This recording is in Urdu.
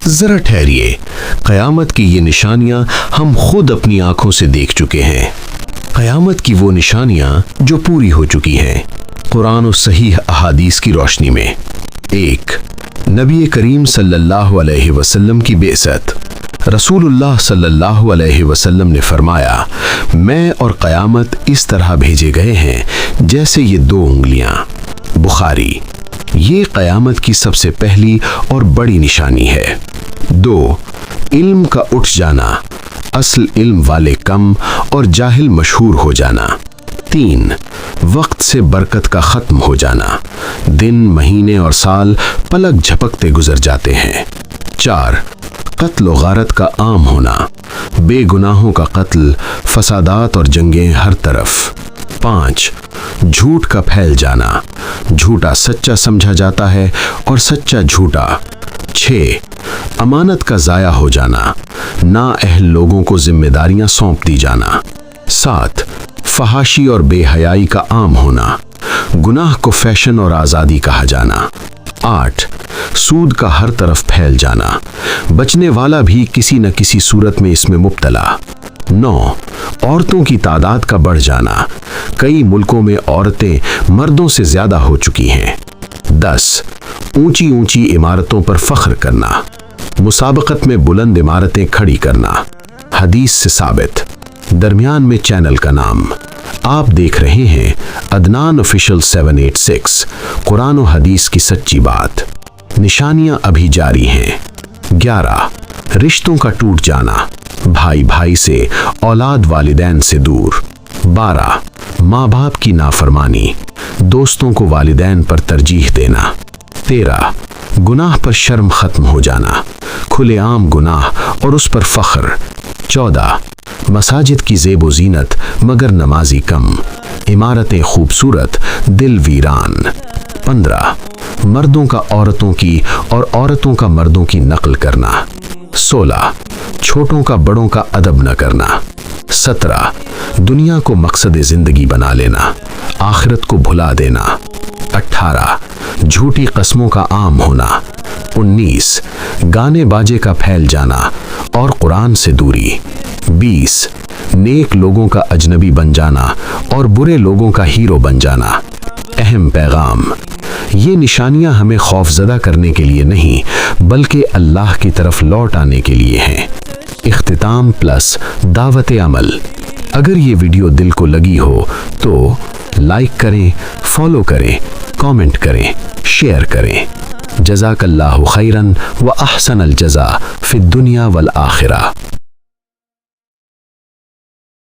ذرا ٹھہریے، قیامت کی یہ نشانیاں ہم خود اپنی آنکھوں سے دیکھ چکے ہیں۔ قیامت کی وہ نشانیاں جو پوری ہو چکی ہیں قرآن و صحیح احادیث کی روشنی میں۔ 1. نبی کریم صلی اللہ علیہ وسلم کی بعثت۔ رسول اللہ صلی اللہ علیہ وسلم نے فرمایا، میں اور قیامت اس طرح بھیجے گئے ہیں جیسے یہ 2 انگلیاں۔ بخاری۔ یہ قیامت کی سب سے پہلی اور بڑی نشانی ہے۔ 2. علم کا اٹھ جانا، اصل علم والے کم اور جاہل مشہور ہو جانا۔ 3. وقت سے برکت کا ختم ہو جانا، دن، مہینے اور سال پلک جھپکتے گزر جاتے ہیں۔ 4. قتل و غارت کا عام ہونا، بے گناہوں کا قتل، فسادات اور جنگیں ہر طرف۔ 5. جھوٹ کا پھیل جانا، جھوٹا سچا سمجھا جاتا ہے اور سچا جھوٹا۔ 6. امانت کا ضائع ہو جانا، نااہل لوگوں کو ذمہ داریاں سونپ دی جانا۔ 7. فحاشی اور بے حیائی کا عام ہونا، گناہ کو فیشن اور آزادی کہا جانا۔ 8. سود کا ہر طرف پھیل جانا، بچنے والا بھی کسی نہ کسی صورت میں اس میں مبتلا۔ 9. عورتوں کی تعداد کا بڑھ جانا، کئی ملکوں میں عورتیں مردوں سے زیادہ ہو چکی ہیں۔ 10. اونچی اونچی عمارتوں پر فخر کرنا، مسابقت میں بلند عمارتیں کھڑی کرنا، حدیث سے ثابت۔ درمیان میں چینل کا نام۔ آپ دیکھ رہے ہیں عدنان آفیشل 786، قرآن و حدیث کی سچی بات۔ نشانیاں ابھی جاری ہیں۔ 11. رشتوں کا ٹوٹ جانا، بھائی بھائی سے، اولاد والدین سے دور۔ 12. ماں باپ کی نافرمانی، دوستوں کو والدین پر ترجیح دینا۔ 13. گناہ پر شرم ختم ہو جانا، کھلے عام گناہ اور اس پر فخر۔ 14. مساجد کی زیب و زینت مگر نمازی کم، عمارتیں خوبصورت دل ویران۔ 15. مردوں کا عورتوں کی اور عورتوں کا مردوں کی نقل کرنا۔ 16. چھوٹوں کا بڑوں کا ادب نہ کرنا۔ 17. دنیا کو مقصد زندگی بنا لینا، آخرت کو بھلا دینا۔ 18. جھوٹی قسموں کا عام ہونا۔ 19. گانے باجے کا پھیل جانا اور قرآن سے دوری۔ 20. نیک لوگوں کا اجنبی بن جانا اور برے لوگوں کا ہیرو بن جانا۔ اہم پیغام: یہ نشانیاں ہمیں خوفزدہ کرنے کے لیے نہیں بلکہ اللہ کی طرف لوٹ آنے کے لیے ہیں۔ اختتام پلس دعوت عمل۔ اگر یہ ویڈیو دل کو لگی ہو تو لائک کریں، فالو کریں، کامنٹ کریں، شیئر کریں۔ جزاک اللہ خیراً و احسن الجزاء فی الدنیا والآخرہ۔